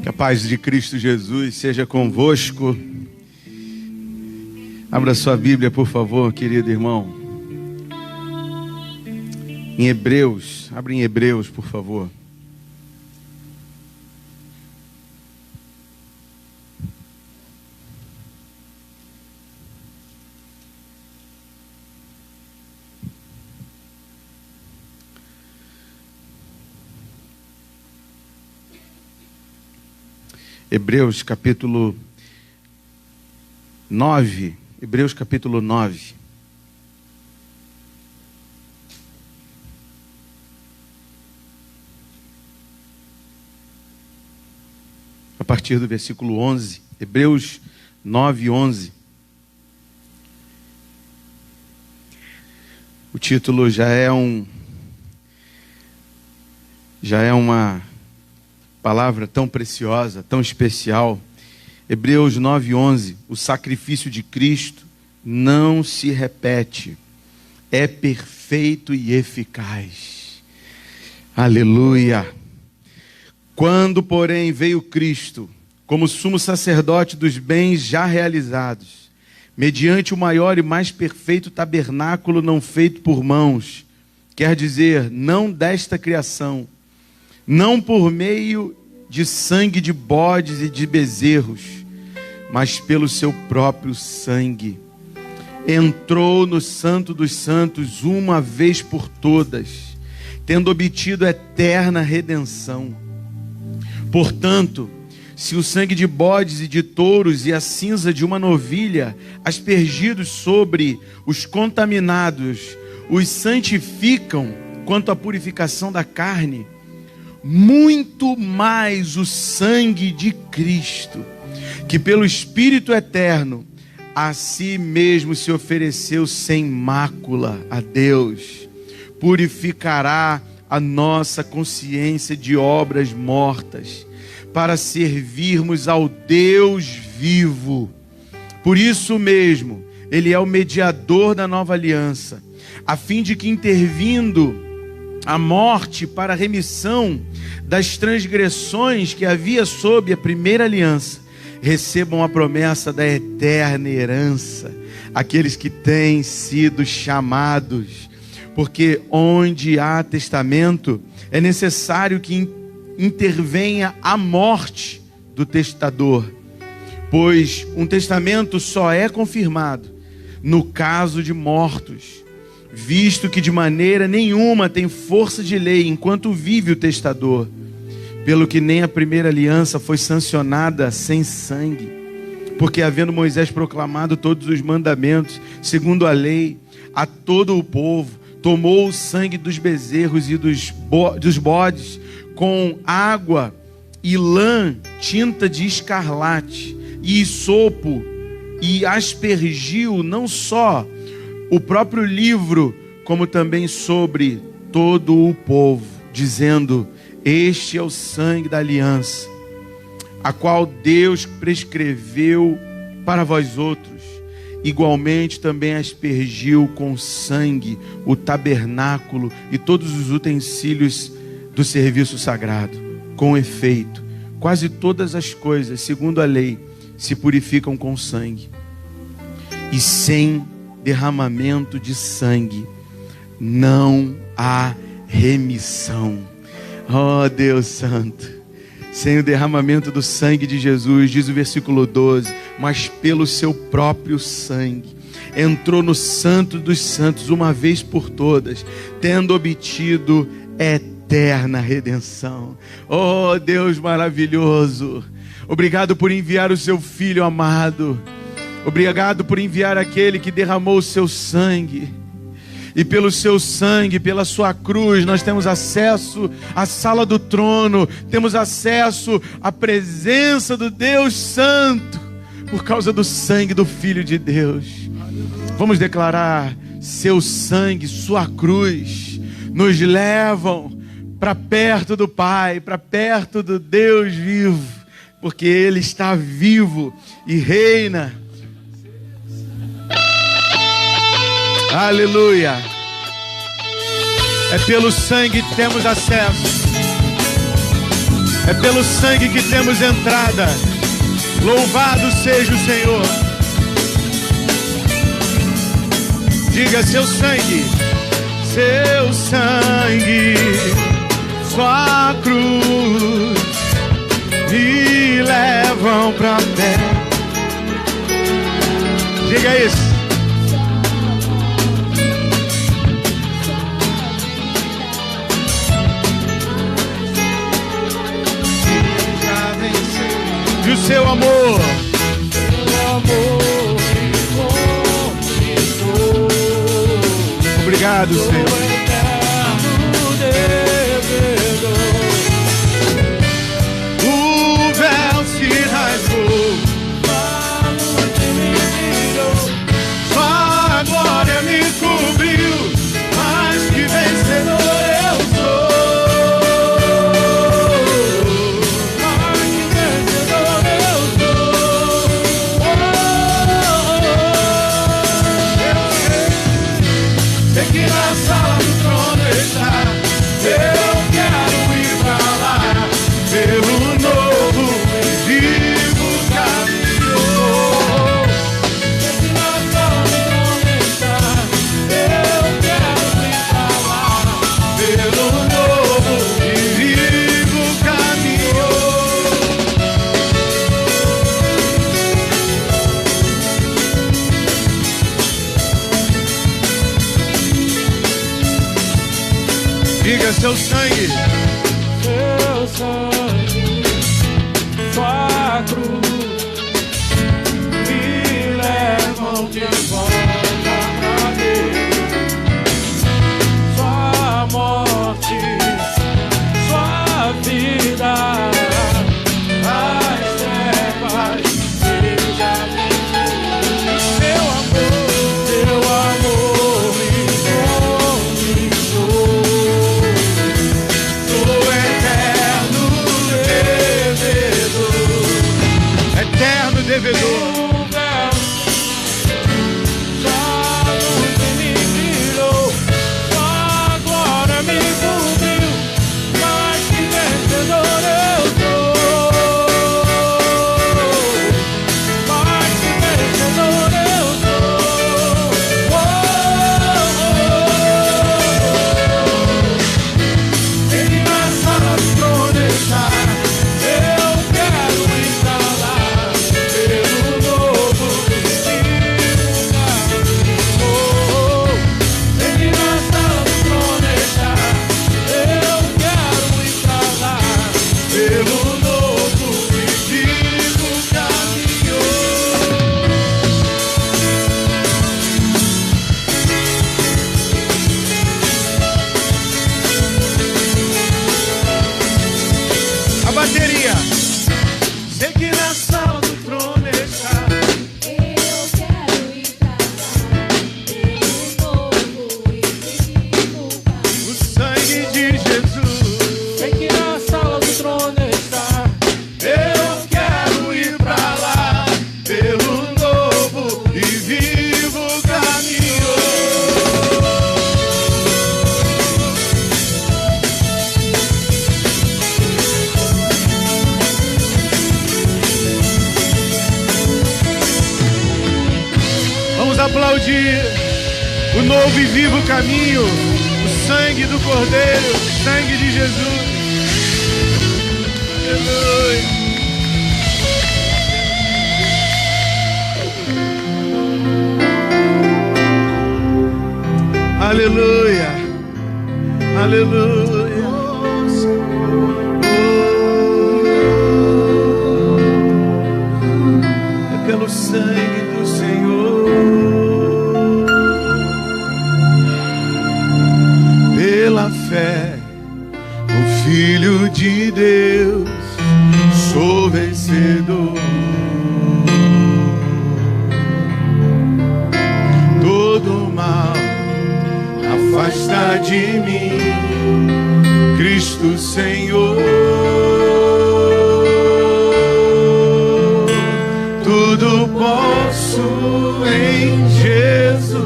Que a paz de Cristo Jesus seja convosco. Abra sua Bíblia, por favor, querido irmão. Em Hebreus, abre em Hebreus, por favor. Hebreus capítulo 9. Hebreus capítulo 9. A partir do versículo 11. Hebreus 9, 11. O título já é uma palavra tão preciosa, tão especial. Hebreus 9:11. O sacrifício de Cristo não se repete, é perfeito e eficaz. Aleluia. Quando, porém, veio Cristo como sumo sacerdote dos bens já realizados, mediante o maior e mais perfeito tabernáculo não feito por mãos, quer dizer, não desta criação, não por meio de sangue de bodes e de bezerros, mas pelo seu próprio sangue, entrou no Santo dos Santos uma vez por todas, tendo obtido eterna redenção. Portanto, se o sangue de bodes e de touros e a cinza de uma novilha, aspergidos sobre os contaminados, os santificam quanto à purificação da carne, muito mais o sangue de Cristo, que pelo Espírito eterno a si mesmo se ofereceu sem mácula a Deus, purificará a nossa consciência de obras mortas, para servirmos ao Deus vivo. Por isso mesmo, Ele é o mediador da nova aliança, a fim de que, intervindo a morte para a remissão das transgressões que havia sob a primeira aliança, recebam a promessa da eterna herança, aqueles que têm sido chamados, porque onde há testamento, é necessário que intervenha a morte do testador, pois um testamento só é confirmado no caso de mortos, visto que de maneira nenhuma tem força de lei enquanto vive o testador, pelo que nem a primeira aliança foi sancionada sem sangue, porque havendo Moisés proclamado todos os mandamentos, segundo a lei, a todo o povo, tomou o sangue dos bezerros e dos bodes, com água e lã, tinta de escarlate e hisopo, e aspergiu não só o próprio livro, como também sobre todo o povo, dizendo: este é o sangue da aliança, a qual Deus prescreveu para vós outros. Igualmente também aspergiu com sangue o tabernáculo e todos os utensílios do serviço sagrado. Com efeito, quase todas as coisas, segundo a lei, se purificam com sangue, e sem derramamento de sangue não há remissão. Oh Deus Santo, sem o derramamento do sangue de Jesus, diz o versículo 12, mas pelo seu próprio sangue entrou no Santo dos Santos uma vez por todas, tendo obtido eterna redenção. Oh Deus maravilhoso, obrigado por enviar o seu Filho amado, obrigado por enviar aquele que derramou o seu sangue, e pelo seu sangue, pela sua cruz, nós temos acesso à sala do trono, temos acesso à presença do Deus Santo, por causa do sangue do Filho de Deus. Vamos declarar: seu sangue, sua cruz, nos levam para perto do Pai, para perto do Deus vivo, porque Ele está vivo e reina. Aleluia. É pelo sangue que temos acesso. É pelo sangue que temos entrada. Louvado seja o Senhor. Diga: seu sangue, sua cruz me levam pra terra. Diga isso. E o seu amor, obrigado, Senhor. O véu se rasgou, sua glória me cobriu, mais que vencedor eu sou. Que na sala do trono está, eu quero ir pra lá, pelo novo e vivo caminho. Que na sala do trono está, eu quero ir pra lá, pelo novo e vivo caminho. Diga: seu sangue, sua cruz me levam de volta pra Deus. Sua morte, sua vida, as trevas seja vencido. Seu amor me conquistou. Eterno devedor. Sua luz me brilhou, sua glória me cobriu, mais que vencedor eu sou. Mais que vencedor eu sou. Ele na sala do trono está, eu quero ir pra lá, pelo novo destino caminho. Ele na sala do trono está, eu quero ir pra lá, pelo novo destino caminho. A bateria. Sei que na sala do trono está, Eu quero ir pra lá, pelo novo e vivo caminho. o sangue de Jesus. Sei que na sala do trono está. Eu quero ir pra lá, pelo novo e vivo caminho. Vamos aplaudir o novo e vivo caminho, o sangue do Cordeiro, o sangue de Jesus. Aleluia. Aleluia. Aleluia. É pelo sangue do Senhor, pela fé no Filho de Deus, sou vencedor. Todo mal afasta de mim, Cristo Senhor. Tudo posso em Jesus,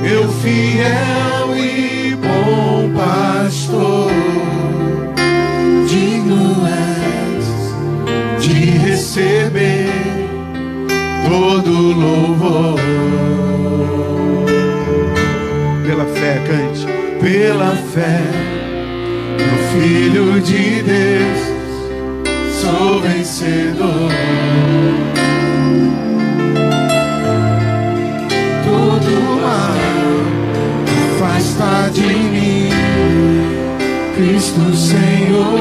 meu fiel e bom pastor. receber todo louvor. Pela fé, cante. Pela fé no Filho de Deus, sou vencedor. Todo mal afasta de mim, Cristo Senhor.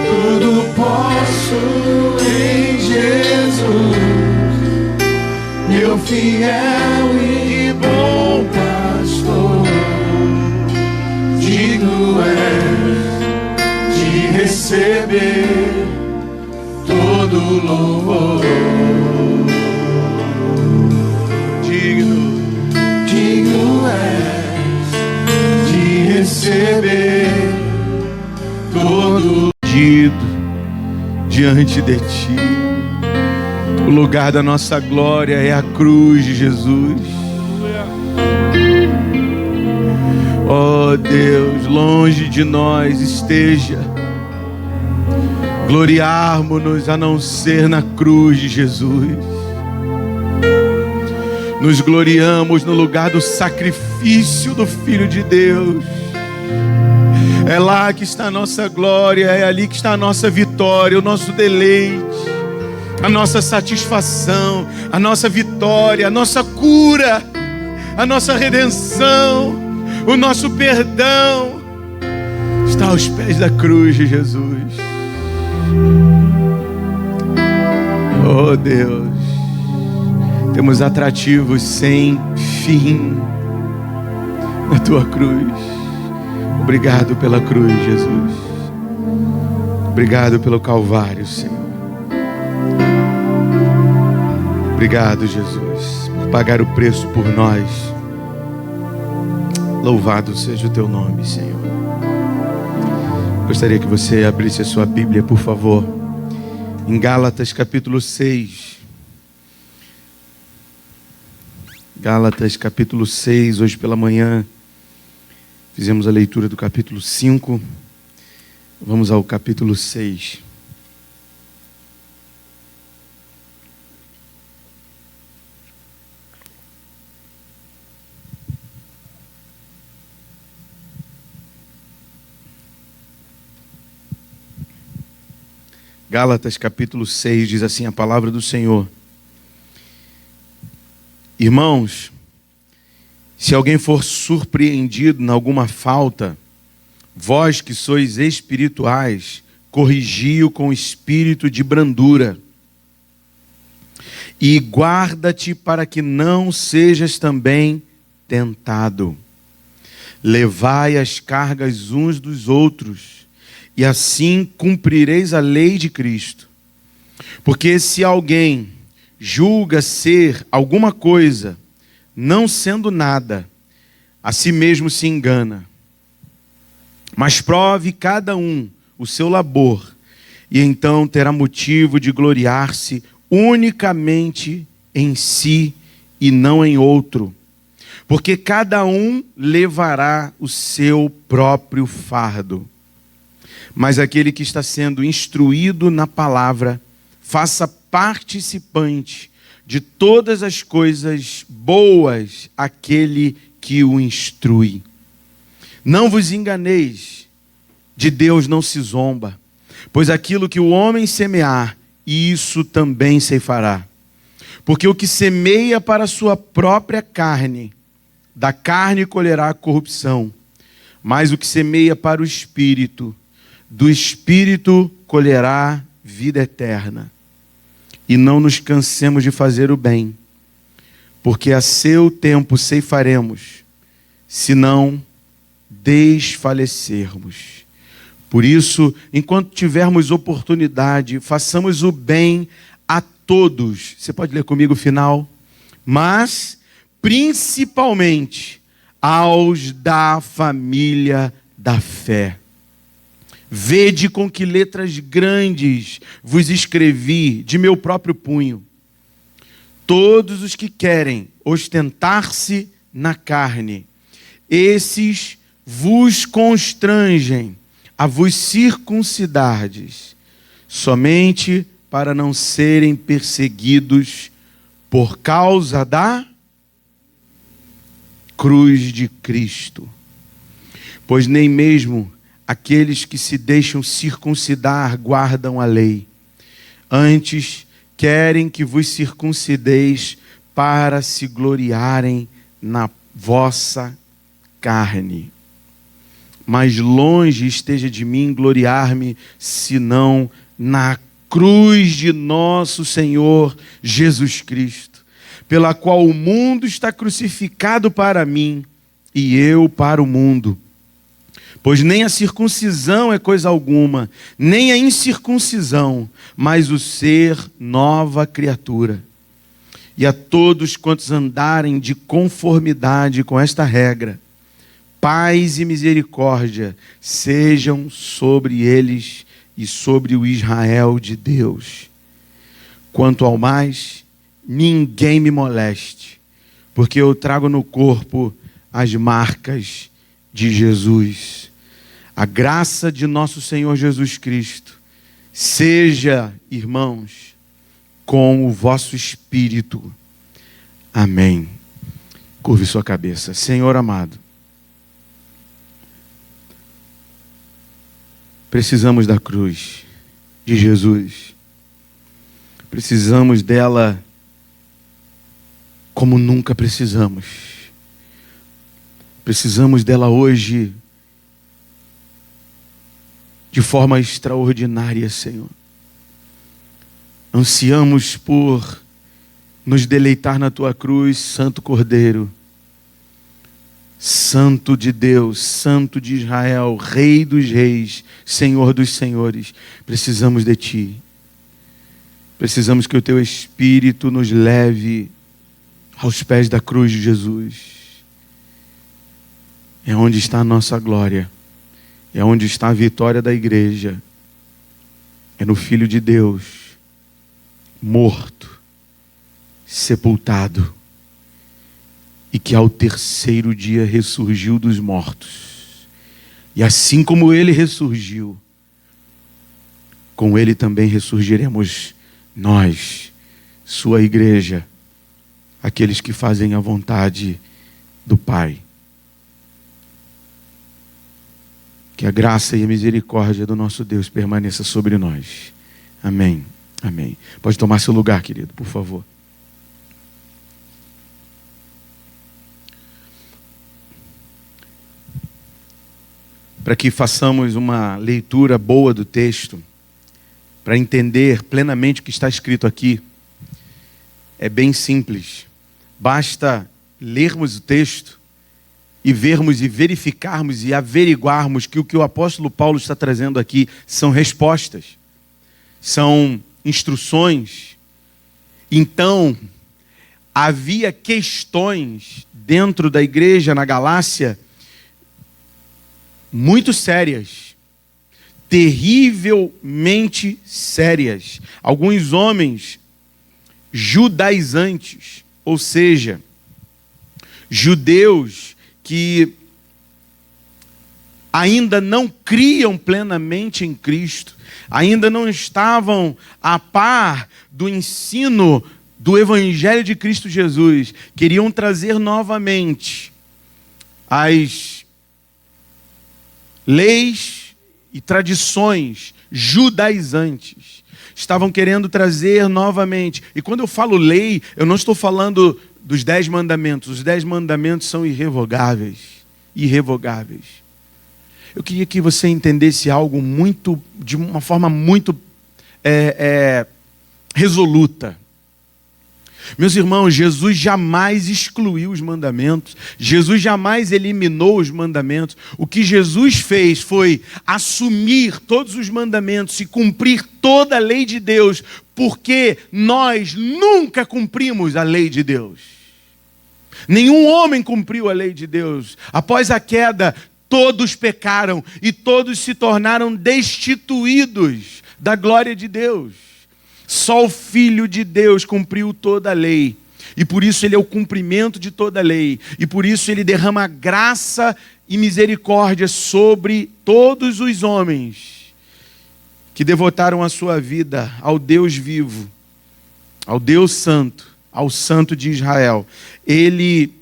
Tudo posso em Jesus, meu fiel e bom pastor. Digno és de receber todo louvor. Digno és de receber todo pedido diante de ti. O lugar da nossa glória é a cruz de Jesus. Oh Deus, longe de nós esteja gloriarmos-nos a não ser na cruz de Jesus. Nos gloriamos no lugar do sacrifício do Filho de Deus. É lá que está a nossa glória, é ali que está a nossa vitória, o nosso deleite, a nossa satisfação, a nossa vitória, a nossa cura, a nossa redenção, o nosso perdão está aos pés da cruz de Jesus. Oh Deus, temos atrativos sem fim na tua cruz. Obrigado pela cruz, Jesus. Obrigado pelo Calvário, Senhor. Obrigado, Jesus, por pagar o preço por nós. Louvado seja o teu nome, Senhor. Gostaria que você abrisse a sua Bíblia, por favor, em Gálatas capítulo 6. Gálatas capítulo 6, hoje pela manhã fizemos a leitura do capítulo 5. Vamos ao capítulo 6. Gálatas capítulo 6 diz assim a palavra do Senhor: Irmãos, se alguém for surpreendido em alguma falta, vós que sois espirituais, corrigi-o com espírito de brandura. E guarda-te para que não sejas também tentado. Levai as cargas uns dos outros, e assim cumprireis a lei de Cristo. Porque se alguém julga ser alguma coisa, não sendo nada, a si mesmo se engana. Mas prove cada um o seu labor, e então terá motivo de gloriar-se unicamente em si e não em outro. Porque cada um levará o seu próprio fardo. Mas aquele que está sendo instruído na palavra, faça participante de todas as coisas boas aquele que o instrui. Não vos enganeis, de Deus não se zomba, pois aquilo que o homem semear, isso também ceifará. Porque o que semeia para a sua própria carne, da carne colherá a corrupção, mas o que semeia para o Espírito, do Espírito colherá vida eterna. E não nos cansemos de fazer o bem, porque a seu tempo ceifaremos, se não desfalecermos. Por isso, enquanto tivermos oportunidade, façamos o bem a todos. Você pode ler comigo o final? Mas, principalmente, aos da família da fé. Vede com que letras grandes vos escrevi de meu próprio punho. Todos os que querem ostentar-se na carne, esses vos constrangem, a vos circuncidardes, somente para não serem perseguidos por causa da cruz de Cristo. Pois nem mesmo aqueles que se deixam circuncidar guardam a lei. Antes, querem que vos circuncideis para se gloriarem na vossa carne. Mas longe esteja de mim gloriar-me, senão na cruz de nosso Senhor Jesus Cristo, pela qual o mundo está crucificado para mim e eu para o mundo. Pois nem a circuncisão é coisa alguma, nem a incircuncisão, mas o ser nova criatura. E a todos quantos andarem de conformidade com esta regra, paz e misericórdia sejam sobre eles e sobre o Israel de Deus. Quanto ao mais, ninguém me moleste, porque eu trago no corpo as marcas de Jesus. A graça de nosso Senhor Jesus Cristo seja, irmãos, com o vosso espírito. Amém. Curve sua cabeça. Senhor amado, precisamos da cruz de Jesus. Precisamos dela como nunca precisamos. Precisamos dela hoje de forma extraordinária, Senhor. Ansiamos por nos deleitar na Tua cruz, Santo Cordeiro, Santo de Deus, Santo de Israel, Rei dos reis, Senhor dos senhores. Precisamos de Ti. Precisamos que o Teu Espírito nos leve aos pés da cruz de Jesus. É onde está a nossa glória. É onde está a vitória da igreja. É no Filho de Deus, morto, sepultado, e que ao terceiro dia ressurgiu dos mortos. E assim como Ele ressurgiu, com Ele também ressurgiremos nós, sua igreja, aqueles que fazem a vontade do Pai. Que a graça e a misericórdia do nosso Deus permaneça sobre nós. Amém. Amém. Pode tomar seu lugar, querido, por favor. Para que façamos uma leitura boa do texto, para entender plenamente o que está escrito aqui, é bem simples. Basta lermos o texto e vermos e verificarmos e averiguarmos que o que o apóstolo Paulo está trazendo aqui são respostas, são instruções. Então, havia questões dentro da igreja na Galácia muito sérias, terrivelmente sérias. Alguns homens judaizantes, ou seja, judeus que ainda não criam plenamente em Cristo, ainda não estavam a par do ensino do Evangelho de Cristo Jesus, queriam trazer novamente as leis e tradições judaizantes. Estavam querendo trazer novamente. E quando eu falo lei, eu não estou falando dos 10 mandamentos. Os 10 mandamentos são irrevogáveis. Irrevogáveis. Eu queria que você entendesse algo muito, de uma forma muito resoluta. Meus irmãos, Jesus jamais excluiu os mandamentos. Jesus jamais eliminou os mandamentos. O que Jesus fez foi assumir todos os mandamentos e cumprir toda a lei de Deus, porque nós nunca cumprimos a lei de Deus. Nenhum homem cumpriu a lei de Deus. Após a queda, todos pecaram e todos se tornaram destituídos da glória de Deus. Só o Filho de Deus cumpriu toda a lei. E por isso ele é o cumprimento de toda a lei. E por isso ele derrama graça e misericórdia sobre todos os homens que devotaram a sua vida ao Deus vivo, ao Deus santo, ao Santo de Israel. Ele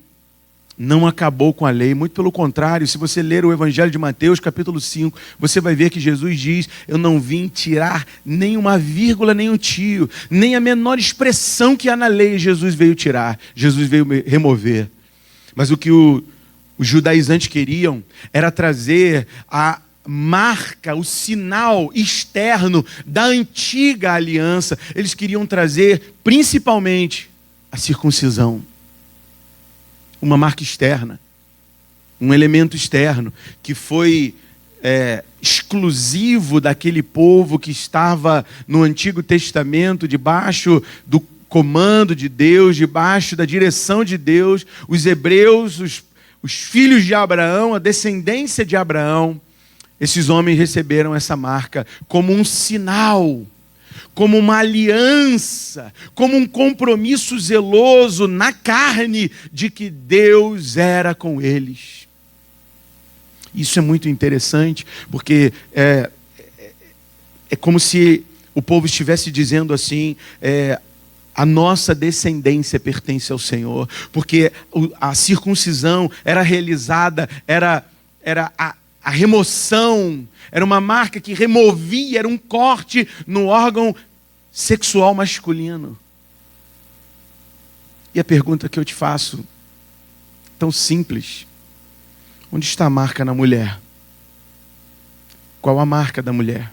não acabou com a lei, muito pelo contrário. Se você ler o Evangelho de Mateus, capítulo 5, você vai ver que Jesus diz: eu não vim tirar nem uma vírgula, nem um tio, nem a menor expressão que há na lei, Jesus veio tirar, Jesus veio remover. Mas o que os judaizantes queriam era trazer a marca, o sinal externo da antiga aliança. Eles queriam trazer principalmente a circuncisão. Uma marca externa, um elemento externo que foi exclusivo daquele povo que estava no Antigo Testamento, debaixo do comando de Deus, debaixo da direção de Deus. Os hebreus, os filhos de Abraão, a descendência de Abraão, esses homens receberam essa marca como um sinal, como uma aliança, como um compromisso zeloso na carne de que Deus era com eles. Isso é muito interessante, porque é como se o povo estivesse dizendo assim: a nossa descendência pertence ao Senhor, porque a circuncisão era realizada, era a remoção, era uma marca que removia, era um corte no órgão sexual masculino. E a pergunta que eu te faço, tão simples: onde está a marca na mulher? Qual a marca da mulher?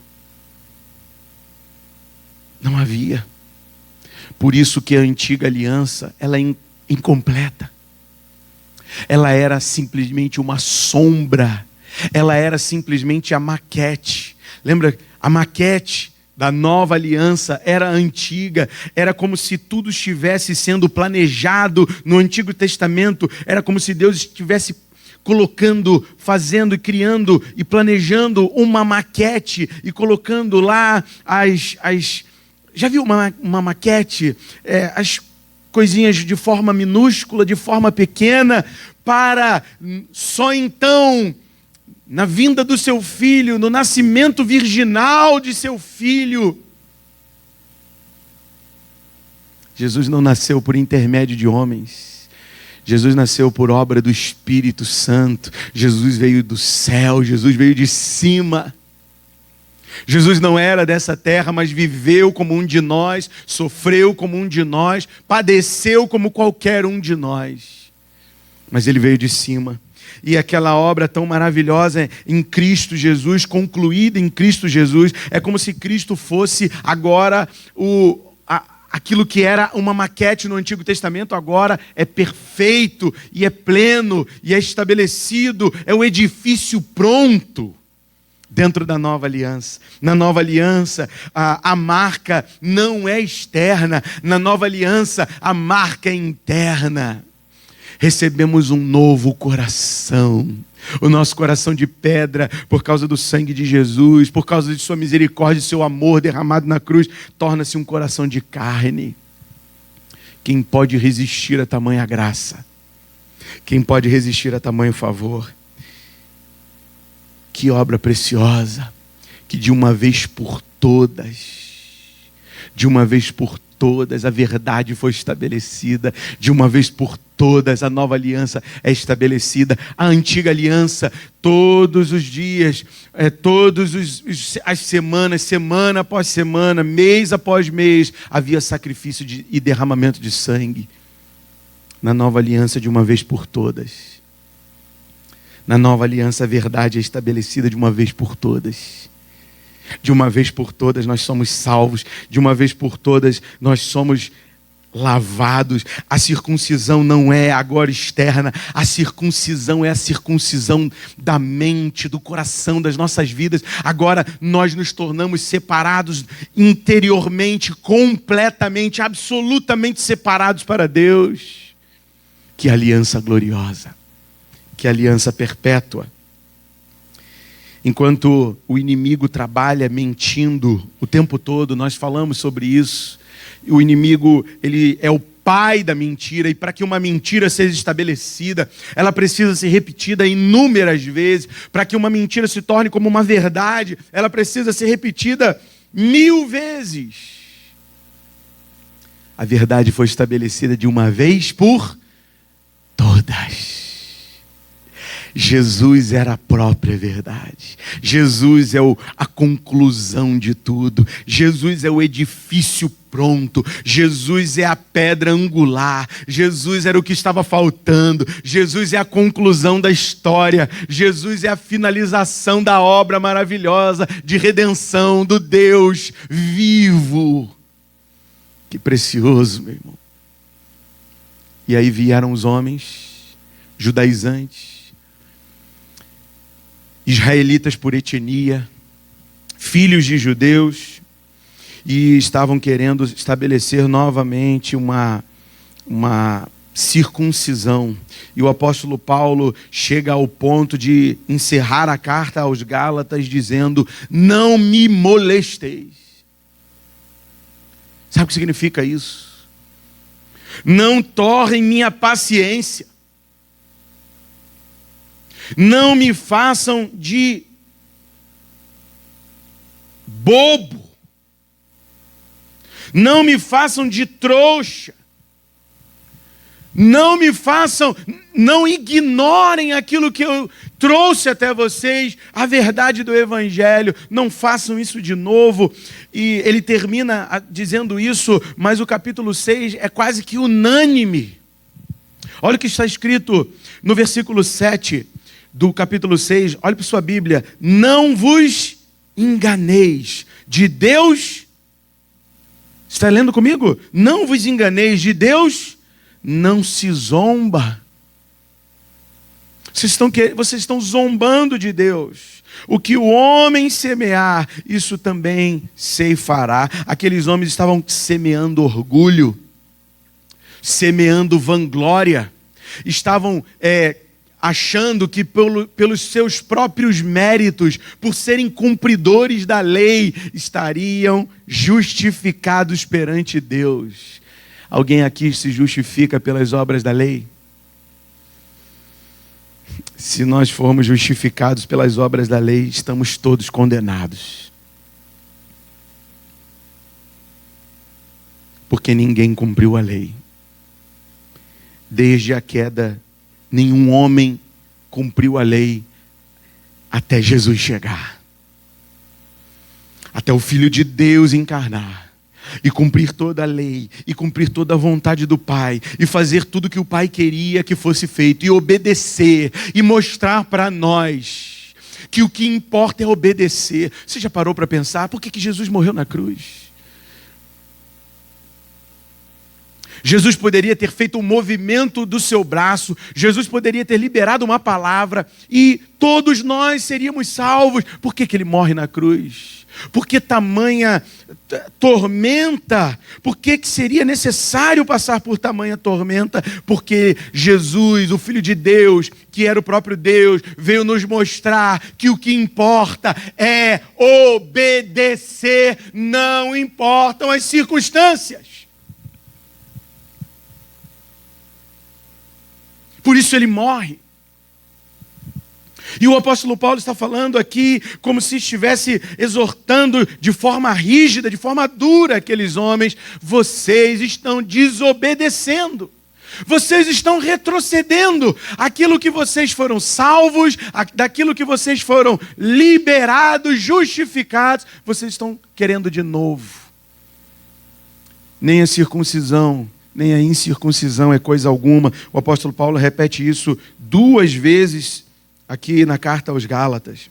Não havia. Por isso que a antiga aliança, ela é incompleta. Ela era simplesmente uma sombra. Ela era simplesmente a maquete. Lembra? A maquete da nova aliança era antiga. Era como se tudo estivesse sendo planejado no Antigo Testamento. Era como se Deus estivesse colocando, fazendo e criando e planejando uma maquete e colocando lá já viu uma maquete? As coisinhas de forma minúscula, de forma pequena, para só então, na vinda do seu filho, no nascimento virginal de seu filho. Jesus não nasceu por intermédio de homens. Jesus nasceu por obra do Espírito Santo. Jesus veio do céu, Jesus veio de cima. Jesus não era dessa terra, mas viveu como um de nós, sofreu como um de nós, padeceu como qualquer um de nós. Mas ele veio de cima. E aquela obra tão maravilhosa em Cristo Jesus, concluída em Cristo Jesus, é como se Cristo fosse agora aquilo que era uma maquete no Antigo Testamento, agora é perfeito e é pleno e é estabelecido, é o edifício pronto dentro da nova aliança. Na nova aliança, a marca não é externa, na nova aliança, a marca é interna. Recebemos um novo coração. O nosso coração de pedra, por causa do sangue de Jesus, por causa de sua misericórdia e seu amor derramado na cruz, torna-se um coração de carne. Quem pode resistir a tamanha graça? Quem pode resistir a tamanho favor? Que obra preciosa, que de uma vez por todas, a verdade foi estabelecida, de uma vez por todas a nova aliança é estabelecida. A antiga aliança, todos os dias, as semanas, semana após semana, mês após mês, havia sacrifício e derramamento de sangue. Na nova aliança, de uma vez por todas. Na nova aliança, a verdade é estabelecida de uma vez por todas. De uma vez por todas nós somos salvos. De uma vez por todas nós somos lavados. A circuncisão não é agora externa. A circuncisão é a circuncisão da mente, do coração, das nossas vidas. Agora nós nos tornamos separados interiormente, completamente, absolutamente separados para Deus. Que aliança gloriosa. Que aliança perpétua. Enquanto o inimigo trabalha mentindo o tempo todo, nós falamos sobre isso. O inimigo, ele é o pai da mentira, e para que uma mentira seja estabelecida, ela precisa ser repetida inúmeras vezes. Para que uma mentira se torne como uma verdade, ela precisa ser repetida 1000 vezes. A verdade foi estabelecida de uma vez por todas. Jesus era a própria verdade. Jesus é a conclusão de tudo. Jesus é o edifício pronto. Jesus é a pedra angular. Jesus era o que estava faltando. Jesus é a conclusão da história. Jesus é a finalização da obra maravilhosa de redenção do Deus vivo. Que precioso, meu irmão. E aí vieram os homens judaizantes, israelitas por etnia, filhos de judeus, e estavam querendo estabelecer novamente uma circuncisão. E o apóstolo Paulo chega ao ponto de encerrar a carta aos Gálatas dizendo: não me molesteis. Sabe o que significa isso? Não torrem minha paciência. Não me façam de bobo. Não me façam de trouxa. Não me façam, não ignorem aquilo que eu trouxe até vocês, a verdade do Evangelho. Não façam isso de novo. E ele termina dizendo isso, mas o capítulo 6 é quase que unânime. Olha o que está escrito no versículo 7 do capítulo 6, olhe para sua Bíblia. Não vos enganeis, de Deus, está lendo comigo? Não vos enganeis, de Deus não se zomba. Vocês estão zombando de Deus. O que o homem semear, isso também ceifará. Aqueles homens estavam semeando orgulho, semeando vanglória, estavam achando que pelos seus próprios méritos, por serem cumpridores da lei, estariam justificados perante Deus. Alguém aqui se justifica pelas obras da lei? Se nós formos justificados pelas obras da lei, estamos todos condenados. Porque ninguém cumpriu a lei. Desde a queda, nenhum homem cumpriu a lei até Jesus chegar. Até o Filho de Deus encarnar. E cumprir toda a lei. E cumprir toda a vontade do Pai. E fazer tudo que o Pai queria que fosse feito. E obedecer. E mostrar para nós que o que importa é obedecer. Você já parou para pensar por que Jesus morreu na cruz? Jesus poderia ter feito um movimento do seu braço, Jesus poderia ter liberado uma palavra e todos nós seríamos salvos. Por que ele morre na cruz? Por que tamanha tormenta? Por que seria necessário passar por tamanha tormenta? Porque Jesus, o Filho de Deus, que era o próprio Deus, veio nos mostrar que o que importa é obedecer, não importam as circunstâncias. Por isso ele morre. E o apóstolo Paulo está falando aqui como se estivesse exortando de forma rígida, de forma dura aqueles homens. Vocês estão desobedecendo. Vocês estão retrocedendo aquilo que vocês foram salvos, daquilo que vocês foram liberados, justificados. Vocês estão querendo de novo. Nem a circuncisão, nem a incircuncisão é coisa alguma. O apóstolo Paulo repete isso 2 vezes aqui na carta aos Gálatas.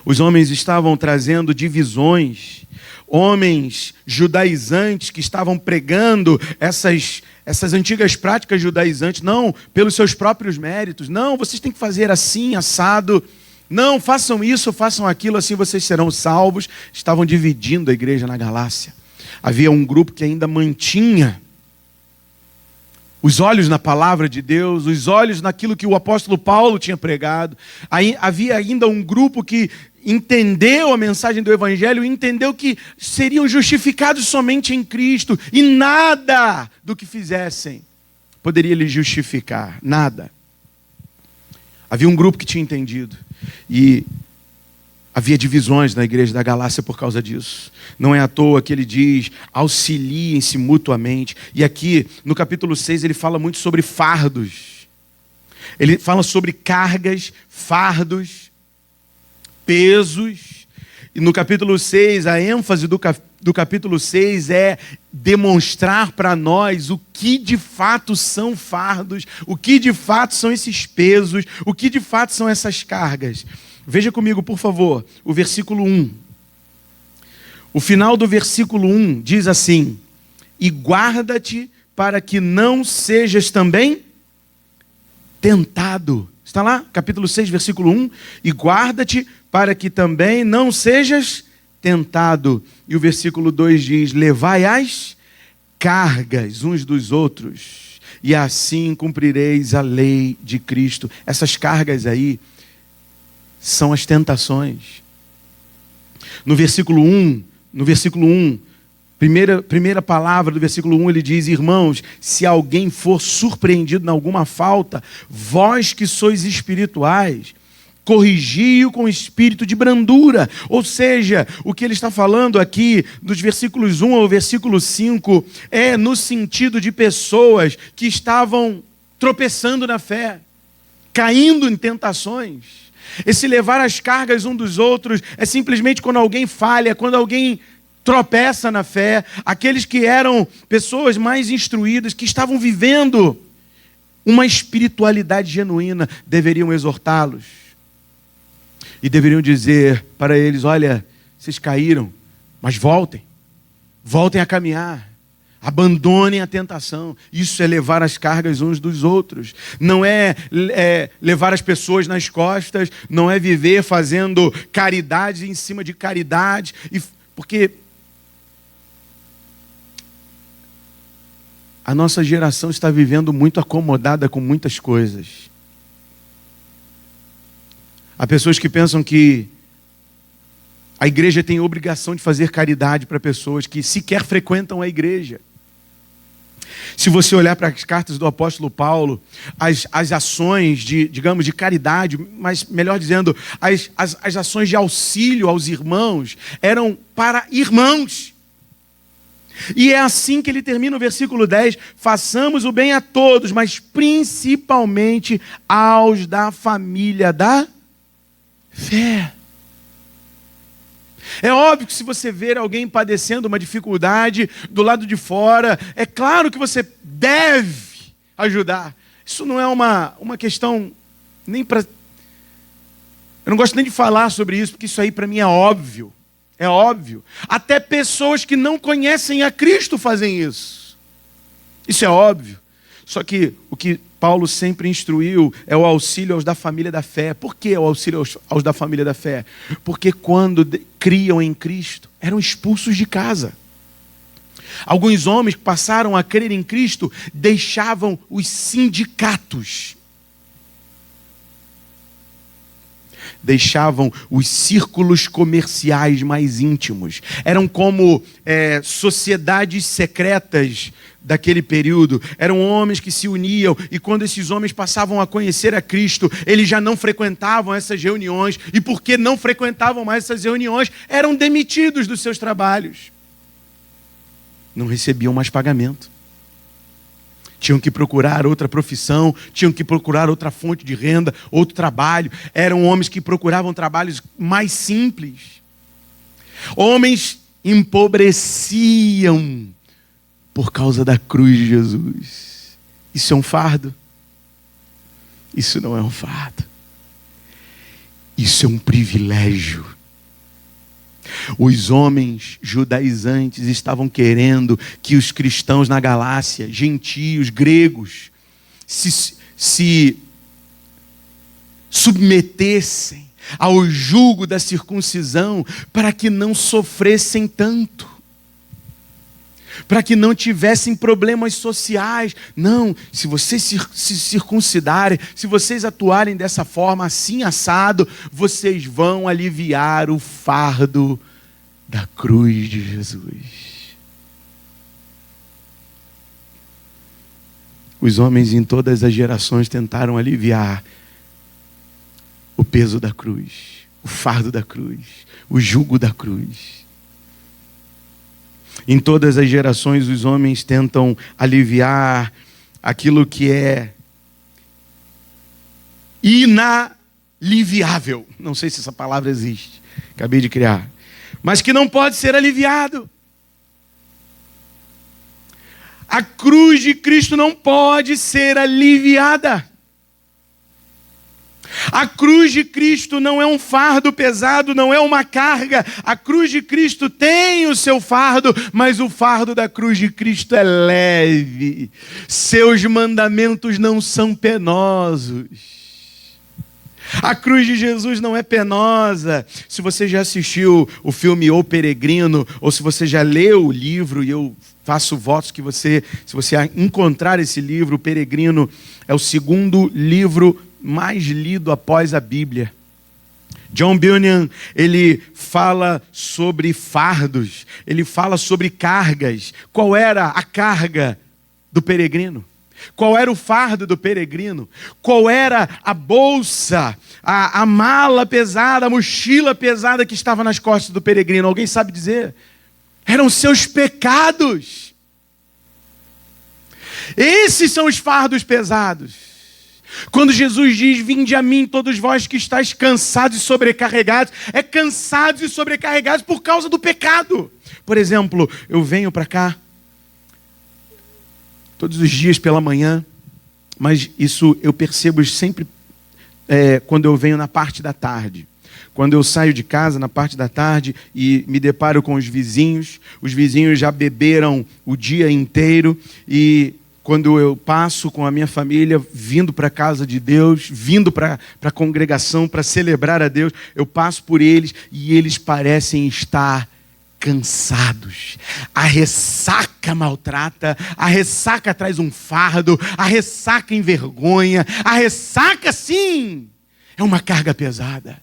Os homens estavam trazendo divisões, homens judaizantes que estavam pregando essas antigas práticas judaizantes, não pelos seus próprios méritos, não, vocês têm que fazer assim, assado, não, façam isso, façam aquilo, assim vocês serão salvos. Estavam dividindo a igreja na Galácia. Havia um grupo que ainda mantinha os olhos na palavra de Deus, os olhos naquilo que o apóstolo Paulo tinha pregado. Havia ainda um grupo que entendeu a mensagem do Evangelho, entendeu que seriam justificados somente em Cristo, e nada do que fizessem poderia lhes justificar, nada. Havia um grupo que tinha entendido, e havia divisões na igreja da Galácia por causa disso. Não é à toa que ele diz, auxiliem-se mutuamente. E aqui, no capítulo 6, ele fala muito sobre fardos. Ele fala sobre cargas, fardos, pesos. E no capítulo 6, a ênfase do capítulo 6 é demonstrar para nós o que de fato são fardos, o que de fato são esses pesos, o que de fato são essas cargas. Veja comigo, por favor, o versículo 1. O final do versículo 1 diz assim: e guarda-te para que não sejas também tentado. Está lá, capítulo 6, versículo 1. E guarda-te para que também não sejas tentado. E o versículo 2 diz: levai as cargas uns dos outros, e assim cumprireis a lei de Cristo. Essas cargas aí são as tentações. No versículo 1, primeira palavra do versículo 1, ele diz: irmãos, se alguém for surpreendido em alguma falta, vós que sois espirituais, corrigi-o com espírito de brandura. Ou seja, o que ele está falando aqui, dos versículos 1 ao versículo 5, é no sentido de pessoas que estavam tropeçando na fé, caindo em tentações. Esse levar as cargas um dos outros é simplesmente quando alguém falha, quando alguém tropeça na fé. Aqueles que eram pessoas mais instruídas, que estavam vivendo uma espiritualidade genuína, deveriam exortá-los. E deveriam dizer para eles: olha, vocês caíram, mas voltem a caminhar. Abandonem a tentação. Isso é levar as cargas uns dos outros. Não é levar as pessoas nas costas. Não é viver fazendo caridade em cima de caridade. Porque a nossa geração está vivendo muito acomodada com muitas coisas. Há pessoas que pensam que a igreja tem obrigação de fazer caridade para pessoas que sequer frequentam a igreja. Se você olhar para as cartas do apóstolo Paulo, as ações de caridade, mas melhor dizendo, as ações de auxílio aos irmãos, eram para irmãos. E é assim que ele termina o versículo 10, façamos o bem a todos, mas principalmente aos da família da fé. É óbvio que se você ver alguém padecendo uma dificuldade do lado de fora, é claro que você deve ajudar. Isso não é uma questão nem para... Eu não gosto nem de falar sobre isso, porque isso aí para mim é óbvio. É óbvio. Até pessoas que não conhecem a Cristo fazem isso. Isso é óbvio. Só que o que Paulo sempre instruiu é o auxílio aos da família da fé. Por que o auxílio aos da família da fé? Porque quando criam em Cristo, eram expulsos de casa. Alguns homens que passaram a crer em Cristo deixavam os sindicatos. Deixavam os círculos comerciais mais íntimos. Eram como sociedades secretas daquele período. Eram homens que se uniam, e quando esses homens passavam a conhecer a Cristo, eles já não frequentavam essas reuniões, e porque não frequentavam mais essas reuniões, eram demitidos dos seus trabalhos. Não recebiam mais pagamento. Tinham que procurar outra profissão, tinham que procurar outra fonte de renda, outro trabalho. Eram homens que procuravam trabalhos mais simples. Homens empobreciam por causa da cruz de Jesus. Isso é um fardo? Isso não é um fardo. Isso é um privilégio. Os homens judaizantes estavam querendo que os cristãos na Galácia, gentios, gregos, se submetessem ao jugo da circuncisão para que não sofressem tanto. para que não tivessem problemas sociais. Não, se vocês se circuncidarem, se vocês atuarem dessa forma, assim assado, vocês vão aliviar o fardo da cruz de Jesus. Os homens em todas as gerações tentaram aliviar o peso da cruz, o fardo da cruz, o jugo da cruz. Em todas as gerações, os homens tentam aliviar aquilo que é inaliviável. Não sei se essa palavra existe, acabei de criar. Mas que não pode ser aliviado. A cruz de Cristo não pode ser aliviada. A cruz de Cristo não é um fardo pesado, não é uma carga. A cruz de Cristo tem o seu fardo, mas o fardo da cruz de Cristo é leve. Seus mandamentos não são penosos. A cruz de Jesus não é penosa. Se você já assistiu o filme O Peregrino, ou se você já leu o livro, e eu faço votos que se você encontrar esse livro, O Peregrino é o segundo livro mais lido após a Bíblia. John Bunyan, ele fala sobre fardos, ele fala sobre cargas. Qual era a carga do peregrino? Qual era o fardo do peregrino? Qual era a bolsa, a mala pesada, a mochila pesada que estava nas costas do peregrino? Alguém sabe dizer? Eram seus pecados. Esses são os fardos pesados. Quando Jesus diz, vinde a mim todos vós que estáis cansados e sobrecarregados, é cansados e sobrecarregados por causa do pecado. Por exemplo, eu venho para cá todos os dias pela manhã, mas isso eu percebo sempre quando eu venho na parte da tarde. Quando eu saio de casa na parte da tarde e me deparo com os vizinhos já beberam o dia inteiro, e quando eu passo com a minha família, vindo para a casa de Deus, vindo para a congregação, para celebrar a Deus, eu passo por eles e eles parecem estar cansados. A ressaca maltrata, a ressaca traz um fardo, a ressaca envergonha, a ressaca, sim, é uma carga pesada.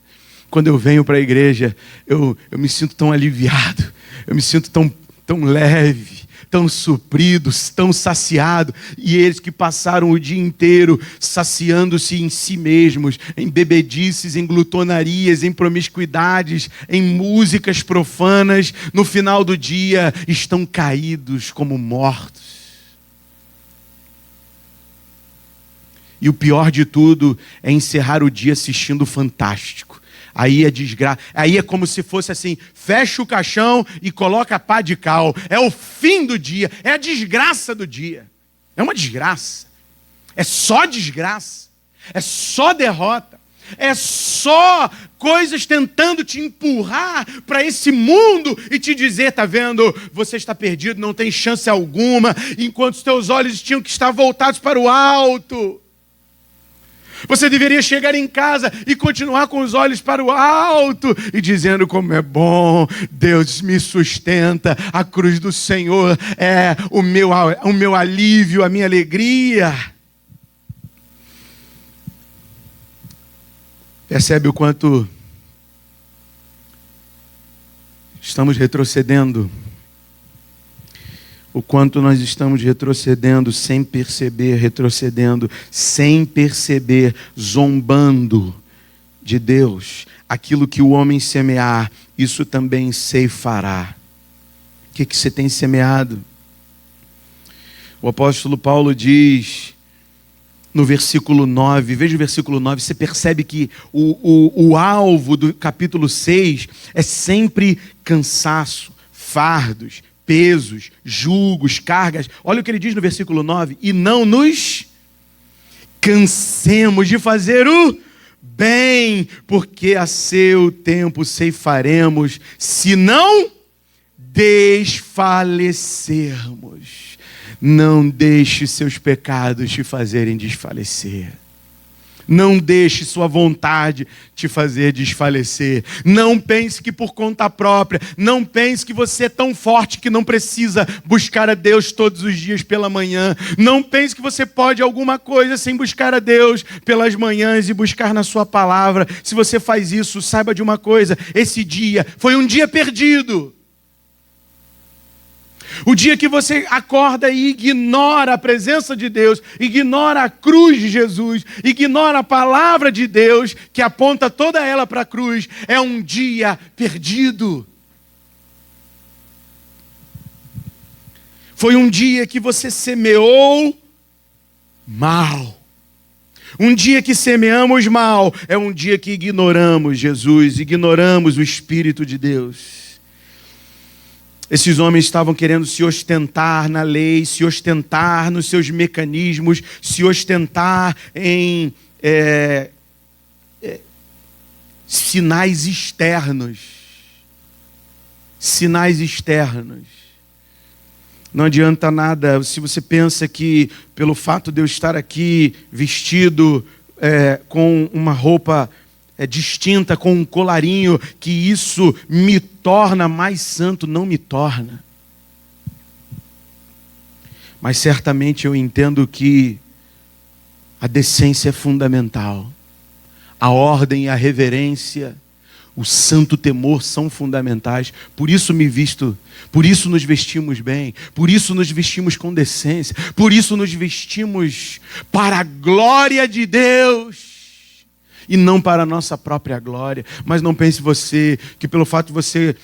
Quando eu venho para a igreja, eu me sinto tão aliviado, eu me sinto tão leve, tão suprido, tão saciado. E eles que passaram o dia inteiro saciando-se em si mesmos, em bebedices, em glutonarias, em promiscuidades, em músicas profanas, no final do dia estão caídos como mortos. E o pior de tudo é encerrar o dia assistindo o Fantástico. Aí é desgraça. Aí é como se fosse assim, fecha o caixão e coloca pá de cal. É o fim do dia, é a desgraça do dia. É uma desgraça. É só desgraça. É só derrota. É só coisas tentando te empurrar para esse mundo e te dizer, tá vendo, você está perdido, não tem chance alguma, enquanto os teus olhos tinham que estar voltados para o alto. Você deveria chegar em casa e continuar com os olhos para o alto e dizendo como é bom, Deus me sustenta, a cruz do Senhor é o meu alívio, a minha alegria. Percebe o quanto estamos retrocedendo? O quanto nós estamos retrocedendo sem perceber, zombando de Deus. Aquilo que o homem semear, isso também ceifará. O que você tem semeado? O apóstolo Paulo diz no versículo 9, veja o versículo 9, você percebe que o alvo do capítulo 6 é sempre cansaço, fardos, pesos, julgos, cargas. Olha o que ele diz no versículo 9. E não nos cansemos de fazer o bem, porque a seu tempo ceifaremos, se não desfalecermos. Não deixe seus pecados te fazerem desfalecer. Não deixe sua vontade te fazer desfalecer. Não pense que por conta própria. Não pense que você é tão forte que não precisa buscar a Deus todos os dias pela manhã. Não pense que você pode alguma coisa sem buscar a Deus pelas manhãs e buscar na sua palavra. Se você faz isso, saiba de uma coisa: esse dia foi um dia perdido. O dia que você acorda e ignora a presença de Deus, ignora a cruz de Jesus, ignora a palavra de Deus, que aponta toda ela para a cruz, é um dia perdido. Foi um dia que você semeou mal. Um dia que semeamos mal, é um dia que ignoramos Jesus, ignoramos o Espírito de Deus. Esses homens estavam querendo se ostentar na lei, se ostentar nos seus mecanismos, se ostentar em sinais externos. Sinais externos. Não adianta nada se você pensa que pelo fato de eu estar aqui vestido com uma roupa distinta, com um colarinho, que isso me torna mais santo. Não me torna. Mas certamente eu entendo que a decência é fundamental. A ordem e a reverência, o santo temor são fundamentais. Por isso me visto, por isso nos vestimos bem, por isso nos vestimos com decência, por isso nos vestimos para a glória de Deus. E não para a nossa própria glória. Mas não pense você que pelo fato de você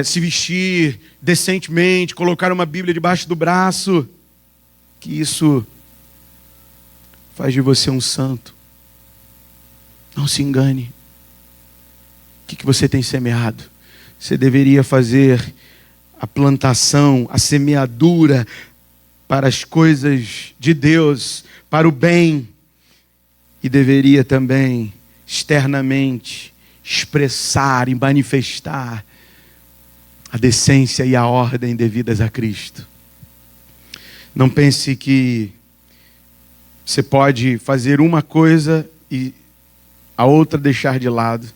se vestir decentemente, colocar uma Bíblia debaixo do braço, que isso faz de você um santo. Não se engane. O que você tem semeado? Você deveria fazer a plantação, a semeadura para as coisas de Deus, para o bem. E deveria também externamente expressar e manifestar a decência e a ordem devidas a Cristo. Não pense que você pode fazer uma coisa e a outra deixar de lado.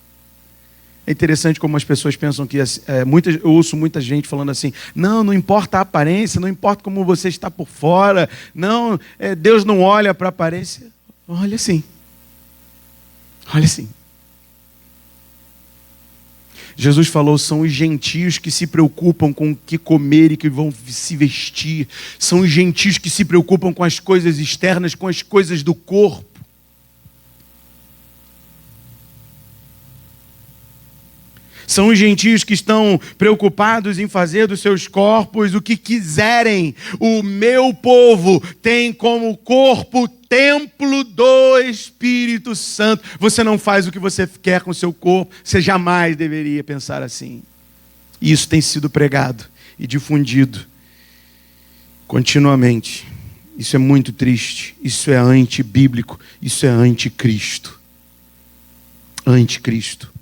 É interessante como as pessoas pensam que... eu ouço muita gente falando assim: não importa a aparência, não importa como você está por fora, não, Deus não olha para a aparência. Olha sim. Olha assim. Jesus falou: são os gentios que se preocupam com o que comer e que vão se vestir. São os gentios que se preocupam com as coisas externas, com as coisas do corpo. São os gentios que estão preocupados em fazer dos seus corpos o que quiserem. O meu povo tem como corpo templo do Espírito Santo. Você não faz o que você quer com o seu corpo. Você jamais deveria pensar assim. E isso tem sido pregado e difundido continuamente. Isso é muito triste. Isso é antibíblico. Isso é anticristo. Anticristo.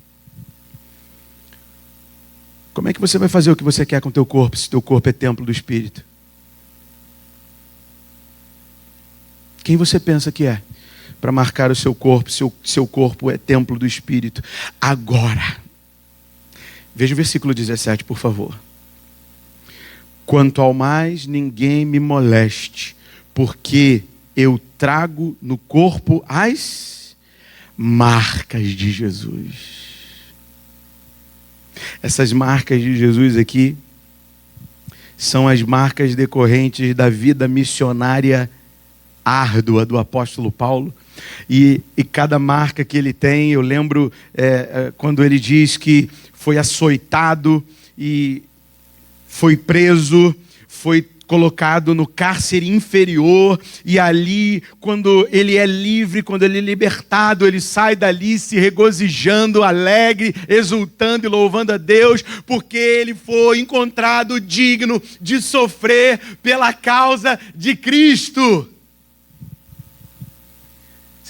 Como é que você vai fazer o que você quer com o teu corpo, se teu corpo é templo do Espírito? Quem você pensa que é para marcar o seu corpo, seu corpo é templo do Espírito? Agora, veja o versículo 17, por favor. Quanto ao mais, ninguém me moleste, porque eu trago no corpo as marcas de Jesus. Essas marcas de Jesus aqui são as marcas decorrentes da vida missionária árdua do apóstolo Paulo. E cada marca que ele tem, eu lembro quando ele diz que foi açoitado e foi preso, foi colocado no cárcere inferior, e ali, quando ele é livre, quando ele é libertado, ele sai dali se regozijando, alegre, exultando e louvando a Deus, porque ele foi encontrado digno de sofrer pela causa de Cristo.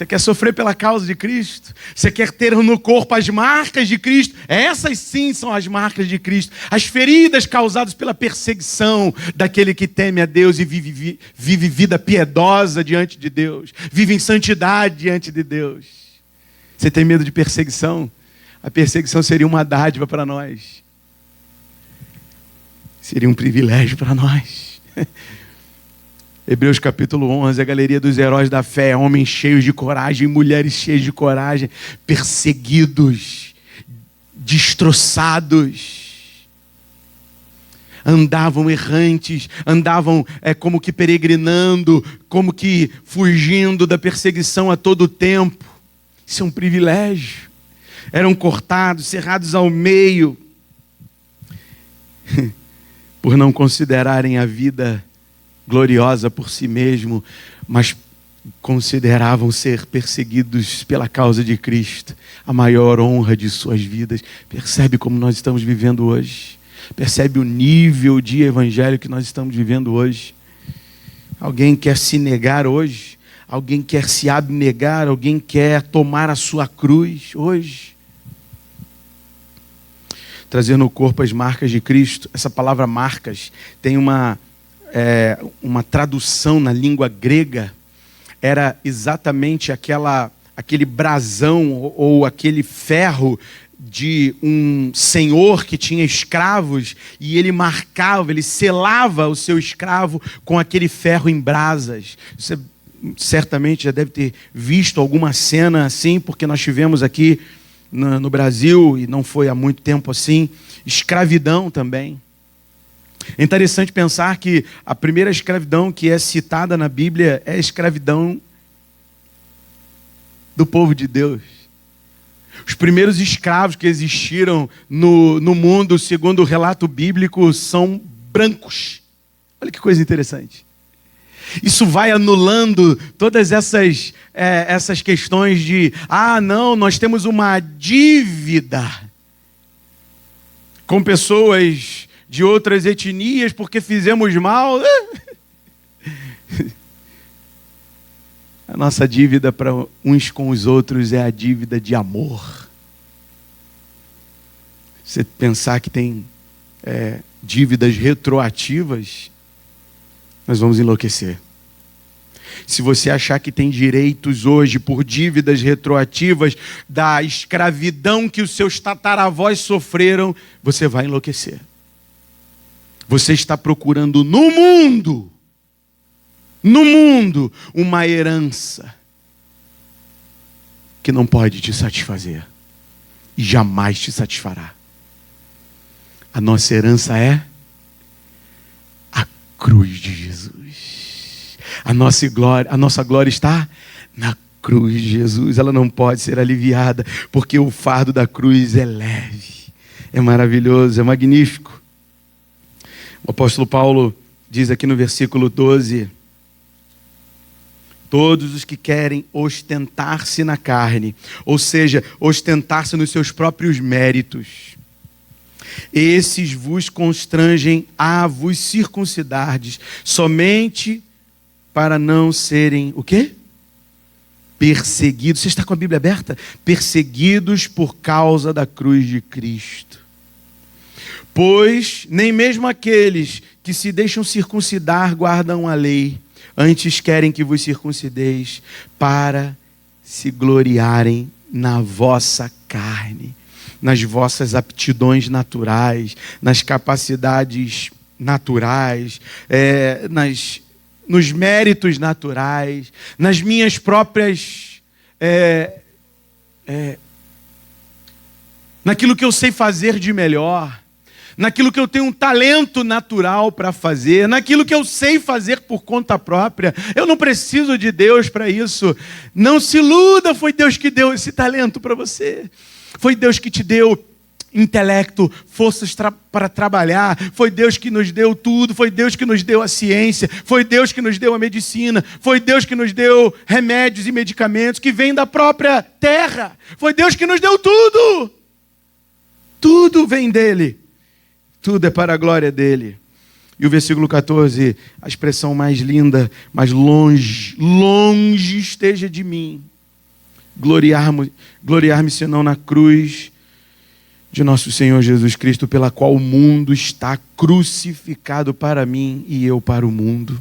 Você quer sofrer pela causa de Cristo? Você quer ter no corpo as marcas de Cristo? Essas sim são as marcas de Cristo. As feridas causadas pela perseguição daquele que teme a Deus e vive vida piedosa diante de Deus. Vive em santidade diante de Deus. Você tem medo de perseguição? A perseguição seria uma dádiva para nós. Seria um privilégio para nós. Hebreus capítulo 11, a galeria dos heróis da fé, homens cheios de coragem, mulheres cheias de coragem, perseguidos, destroçados, andavam errantes, andavam como que peregrinando, como que fugindo da perseguição a todo tempo. Isso é um privilégio. Eram cortados, cerrados ao meio, por não considerarem a vida gloriosa por si mesmo, mas consideravam ser perseguidos pela causa de Cristo a maior honra de suas vidas. Percebe como nós estamos vivendo hoje? Percebe o nível de evangelho que nós estamos vivendo hoje? Alguém quer se negar hoje? Alguém quer se abnegar? Alguém quer tomar a sua cruz hoje? Trazer no corpo as marcas de Cristo. Essa palavra marcas tem uma tradução na língua grega. Era exatamente aquele brasão ou aquele ferro de um senhor que tinha escravos, e ele marcava, ele selava o seu escravo com aquele ferro em brasas. Você certamente já deve ter visto alguma cena assim, porque nós tivemos aqui no Brasil, e não foi há muito tempo assim, escravidão também. É interessante pensar que a primeira escravidão que é citada na Bíblia é a escravidão do povo de Deus. Os primeiros escravos que existiram no mundo, segundo o relato bíblico, são brancos. Olha que coisa interessante. Isso vai anulando todas essas questões de, não, nós temos uma dívida com pessoas de outras etnias porque fizemos mal. A nossa dívida para uns com os outros é a dívida de amor. Você pensar que tem dívidas retroativas, nós vamos enlouquecer. Se você achar que tem direitos hoje por dívidas retroativas da escravidão que os seus tataravós sofreram, você vai enlouquecer. Você está procurando no mundo, uma herança que não pode te satisfazer e jamais te satisfará. A nossa herança é a cruz de Jesus. A nossa glória está na cruz de Jesus. Ela não pode ser aliviada, porque o fardo da cruz é leve, é maravilhoso, é magnífico. O apóstolo Paulo diz aqui no versículo 12: todos os que querem ostentar-se na carne, ou seja, ostentar-se nos seus próprios méritos, esses vos constrangem a vos circuncidardes, somente para não serem, o quê? Perseguidos. Você está com a Bíblia aberta? Perseguidos por causa da cruz de Cristo. Pois nem mesmo aqueles que se deixam circuncidar guardam a lei, antes querem que vos circuncideis para se gloriarem na vossa carne, nas vossas aptidões naturais, nas capacidades naturais, nos méritos naturais, nas minhas próprias... naquilo que eu sei fazer de melhor, naquilo que eu tenho um talento natural para fazer, naquilo que eu sei fazer por conta própria. Eu não preciso de Deus para isso. Não se iluda, foi Deus que deu esse talento para você. Foi Deus que te deu intelecto, forças para trabalhar. Foi Deus que nos deu tudo. Foi Deus que nos deu a ciência. Foi Deus que nos deu a medicina. Foi Deus que nos deu remédios e medicamentos que vêm da própria terra. Foi Deus que nos deu tudo. Tudo vem dele. Tudo é para a glória dele. E o versículo 14, a expressão mais linda, mais longe esteja de mim gloriar-me senão na cruz de nosso Senhor Jesus Cristo, pela qual o mundo está crucificado para mim e eu para o mundo.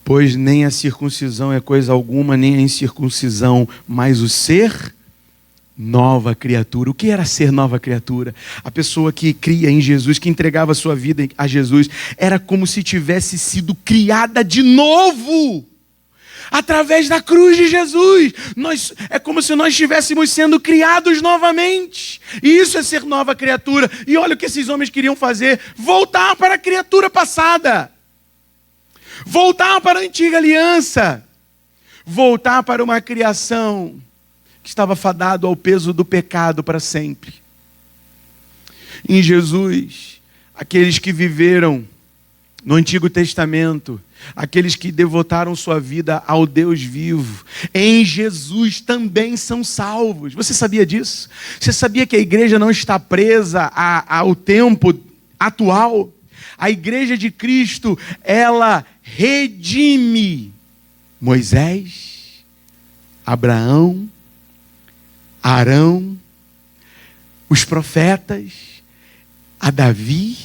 Pois nem a circuncisão é coisa alguma, nem a incircuncisão, mas o ser nova criatura. O que era ser nova criatura? A pessoa que cria em Jesus, que entregava a sua vida a Jesus, era como se tivesse sido criada de novo, através da cruz de Jesus. É como se nós estivéssemos sendo criados novamente. E isso é ser nova criatura. E olha o que esses homens queriam fazer: voltar para a criatura passada, voltar para a antiga aliança, voltar para uma criação que estava fadado ao peso do pecado para sempre. Em Jesus, aqueles que viveram no Antigo Testamento, aqueles que devotaram sua vida ao Deus vivo, em Jesus também são salvos. Você sabia disso? Você sabia que a igreja não está presa ao tempo atual? A igreja de Cristo, ela redime Moisés, Abraão, Arão, os profetas, a Davi.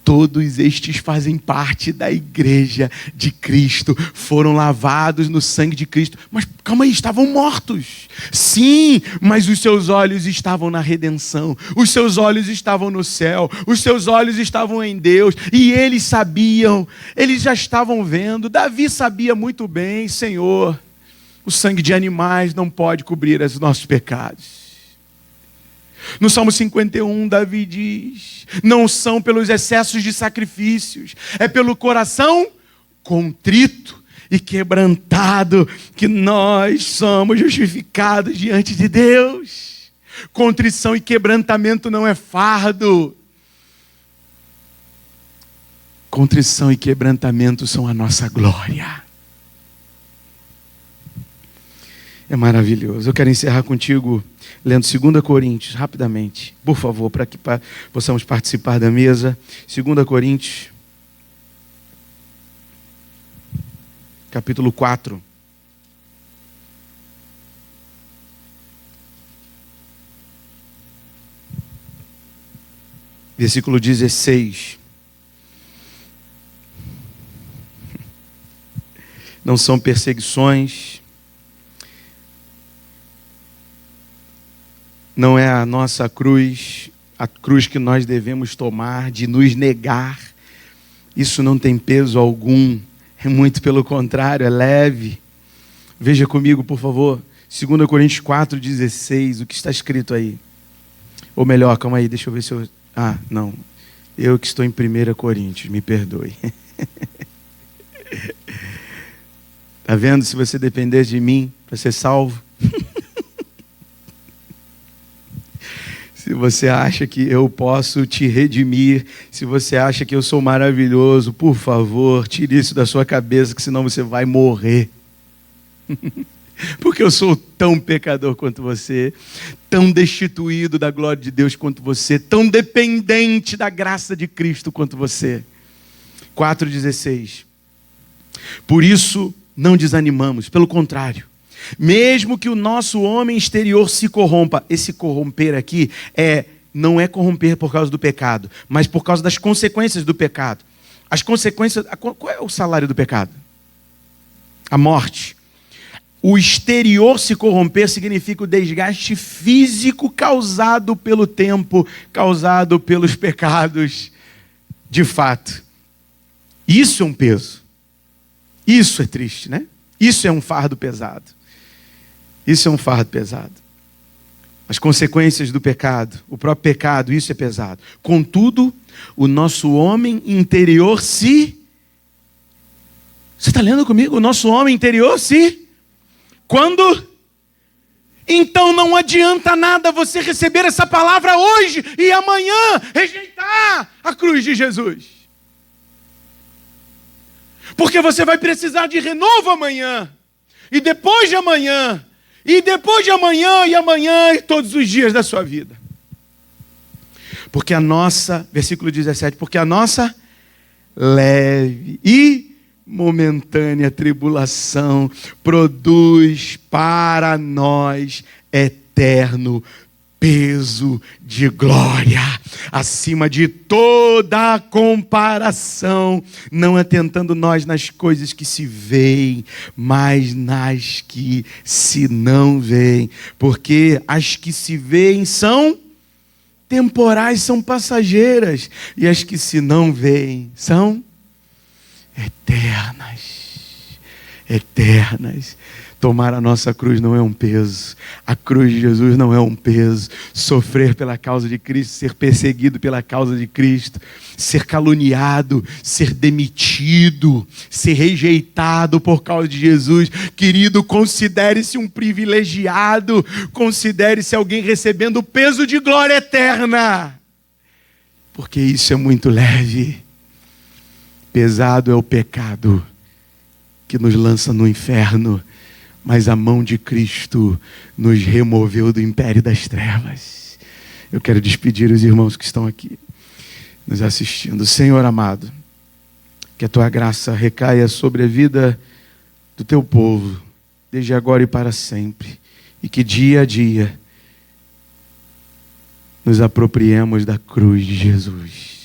Todos estes fazem parte da igreja de Cristo, foram lavados no sangue de Cristo. Mas calma aí, estavam mortos. Sim, mas os seus olhos estavam na redenção, os seus olhos estavam no céu, os seus olhos estavam em Deus. E eles sabiam, eles já estavam vendo. Davi sabia muito bem: Senhor, o sangue de animais não pode cobrir os nossos pecados. No Salmo 51, Davi diz: não são pelos excessos de sacrifícios, é pelo coração contrito e quebrantado que nós somos justificados diante de Deus. Contrição e quebrantamento não é fardo. Contrição e quebrantamento são a nossa glória. É maravilhoso. Eu quero encerrar contigo lendo 2 Coríntios, rapidamente, por favor, para que possamos participar da mesa. 2 Coríntios, capítulo 4. Versículo 16. Não são perseguições, não é a nossa cruz, a cruz que nós devemos tomar, de nos negar. Isso não tem peso algum, é muito pelo contrário, é leve. Veja comigo, por favor, 2 Coríntios 4,16, o que está escrito aí. Ou melhor, calma aí, deixa eu ver se eu... Ah, não, eu que estou em 1 Coríntios, me perdoe. Está vendo? Se você depender de mim para ser salvo... Se você acha que eu posso te redimir, se você acha que eu sou maravilhoso, por favor, tire isso da sua cabeça, que senão você vai morrer. Porque eu sou tão pecador quanto você, tão destituído da glória de Deus quanto você, tão dependente da graça de Cristo quanto você. 4,16. Por isso não desanimamos, pelo contrário. Mesmo que o nosso homem exterior se corrompa, esse corromper aqui não é corromper por causa do pecado, mas por causa das consequências do pecado. As consequências, qual é o salário do pecado? A morte. O exterior se corromper significa o desgaste físico causado pelo tempo, causado pelos pecados, de fato. Isso é um peso. Isso é triste, né? Isso é um fardo pesado. Isso é um fardo pesado. As consequências do pecado, o próprio pecado, isso é pesado. Contudo, o nosso homem interior se... Você está lendo comigo? O nosso homem interior se... Quando? Então não adianta nada você receber essa palavra hoje e amanhã rejeitar a cruz de Jesus. Porque você vai precisar de renovo amanhã. E depois de amanhã. E depois de amanhã e amanhã e todos os dias da sua vida. Porque a nossa, versículo 17, porque a nossa leve e momentânea tribulação produz para nós eterno peso de glória, acima de toda comparação, não atentando nós nas coisas que se veem, mas nas que se não veem, porque as que se veem são temporais, são passageiras, e as que se não veem são eternas. Eternas. Tomar a nossa cruz não é um peso. A cruz de Jesus não é um peso. Sofrer pela causa de Cristo, ser perseguido pela causa de Cristo, ser caluniado, ser demitido, ser rejeitado por causa de Jesus. Querido, considere-se um privilegiado. Considere-se alguém recebendo o peso de glória eterna. Porque isso é muito leve. Pesado é o pecado que nos lança no inferno. Mas a mão de Cristo nos removeu do império das trevas. Eu quero despedir os irmãos que estão aqui nos assistindo. Senhor amado, que a tua graça recaia sobre a vida do teu povo, desde agora e para sempre. E que dia a dia nos apropriemos da cruz de Jesus,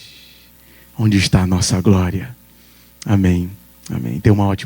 onde está a nossa glória. Amém. Amém. Tenha uma ótima